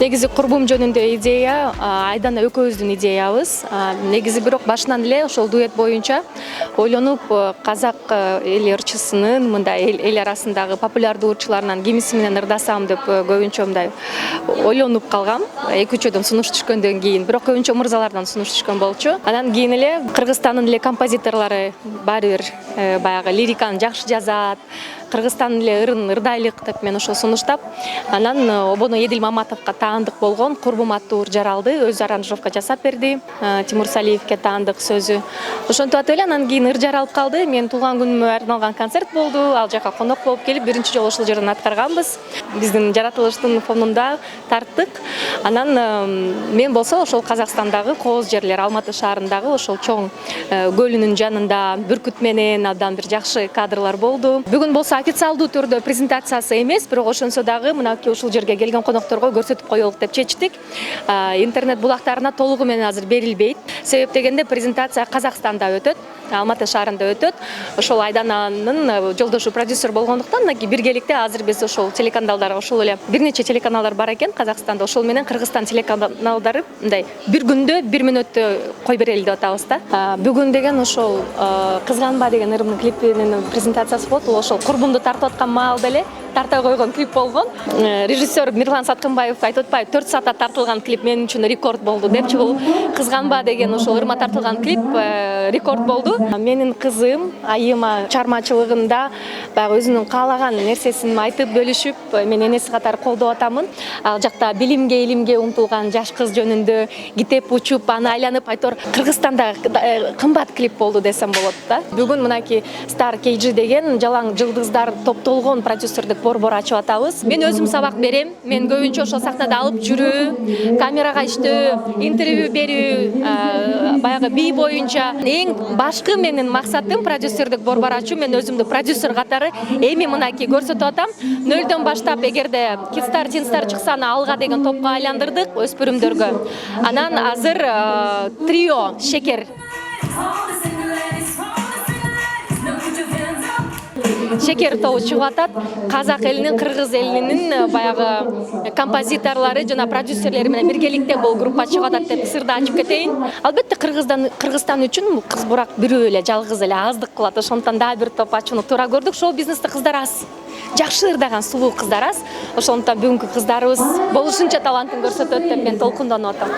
Негизи курбум жөнүндө идея Айдана экөөбүздүн идеябыз. Негизи бирок башынан эле ошол дуэт боюнча ойлонуп казак эл ырчысынын мындай эл арасындагы популярдуу ырчыларынан кимиси менен ырдасам деп көбүнчө мындай ойлонуп калгам. Эки-үчөөдөн сунуш түшкөндөн кийин, бирок көбүнчө мырзалардан сунуш түшкөн болчу. Анан кийин эле Кыргызстандын эле композиторлору баары бир баягы лириканы жакшы жазат. Кыргызстандын эле ырын ырдайлык деп мен ошо сунуштап, анан обоно Эдил Маматовго таандык болгон Курбум аттуу жаралды өзү аранжировка жасап берди. Тимур Салиевке таандык сөзү. Ошентип атып эле анан кийин ыр жаралып калды. Мен туулган күнүмө арналган концерт болду. Ал жака конок болуп келип, биринчи жолу ошол жерден аткарганбыз. Биздин жаратылыштын фонунда тарттык. Анан мен болсо ошол Казакстандагы Кооз жерлер, Алматы шаарындагы ошол чоң көлүнүн жанында бүркүт менен абдан бир жакшы кадрлар болду. Бүгүн болсо официалдуу түрдө презентациясы эмес, бирок ошонсо дагы мынакей ушул жерге келген конокторго көрсөтүп коелук деп чечтик. Интернет булактарына толугу менен азыр берилбейт. Себеп дегенде презентация Казакстанда өтөт, Алматы шаарында өтөт. Ошол Айдананын жолдошу продюсер болгондуктан биргеликте азыр биз ошол телеканалдарга ошол эле бир нече телеканалдар бар экен Казакстанда, ошол менен Кыргызстан телеканалдары мындай бир күндө 1 мүнөттө кой берели деп атабыз да. Бүгүн деген ошол Кызганба деген ырымдын клипинин презентациясы болот. Ошол Курбумду тартып аткан маалда эле тарта койгон клип болгон. Режиссер Мирлан Саткынбаев айтып атпайбы, 4 саатта тартылган клип менин үчүн рекорд болду депчи. Бул Кызганба деген ошол ырма тартылган клип рекорд болду. Менин кызым айыма чармачылыгында баягы өзүнүн каалаган нерсесин айтып бөлүшүп, мен энеси катары колдоп атамын. Ал жакта билимге, илимге умтулган жаш кыз жөнүндө китеп учуп, аны айланып айтор Кыргызстанда кымбат клип болду десем болот да. Бүгүн мынакей Star KG деген жалаң жылдыздар топтолгон продюсердик борбор ачып атабыз. Мен өзүм сабак берем. Мен көбүнчө ошол сахнада алып жүрүү, камерага иштөө, интервью берүү, баягы бий боюнча эң башкы менин максатым продюсердик борбор ачуу. Мен өзүмдү продюсер катары эми мынакей көрсөтүп атам. Нөлдөн баштап эгерде Кидстар, Тинстар чыкса аны алга деген топко айландырдык өспүрүмдөргө. Анан азыр трио Шекер Шекер тобу чыгып атат. Казак элинин, кыргыз элинин баягы композиторлору жана продюсерлери менен биргеликте бул группа чыгып атат деп сырды ачып кетейин. Албетте Кыргызстан үчүн бул кыз бурак бирөө эле, жалгыз эле аздык кылат. Ошондон дагы бир топ ачууну туура көрдүк. Шоу бизнесте кыздар аз. Жакшы ырдаган сулуу кыздар аз. Ошондон бүгүнкү кыздарыбыз болушунча талантын көрсөтөт деп мен толкундонуп атам.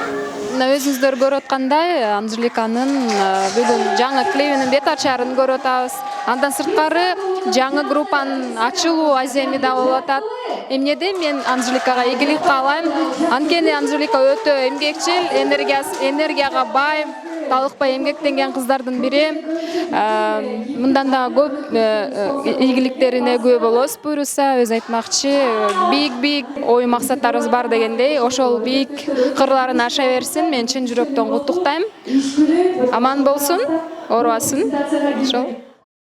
Өзүңүздөр көрүп аткандай, Анжеликанын бүгүн жаңы клипинин бет ачарын көрүп атабыз. Андан сырткары жаңы группанын ачылуу аземи да болуп атат. Эмнеде мен Анжеликага ийгилик каалайм. Анткени Анжелика өтө эмгекчил, энергияга бай, талыкпай эмгектенген кыздардын бири. Мындан да көп ийгиликтерине күбө болобуз буюрса, өзү айтмакчы, бийик ой максаттарыбыз бар дегендей, ошол бийик кырларын аша берсин. Мен чын жүрөктөн куттуктайм. Аман болсун, оорубасын. Ошол.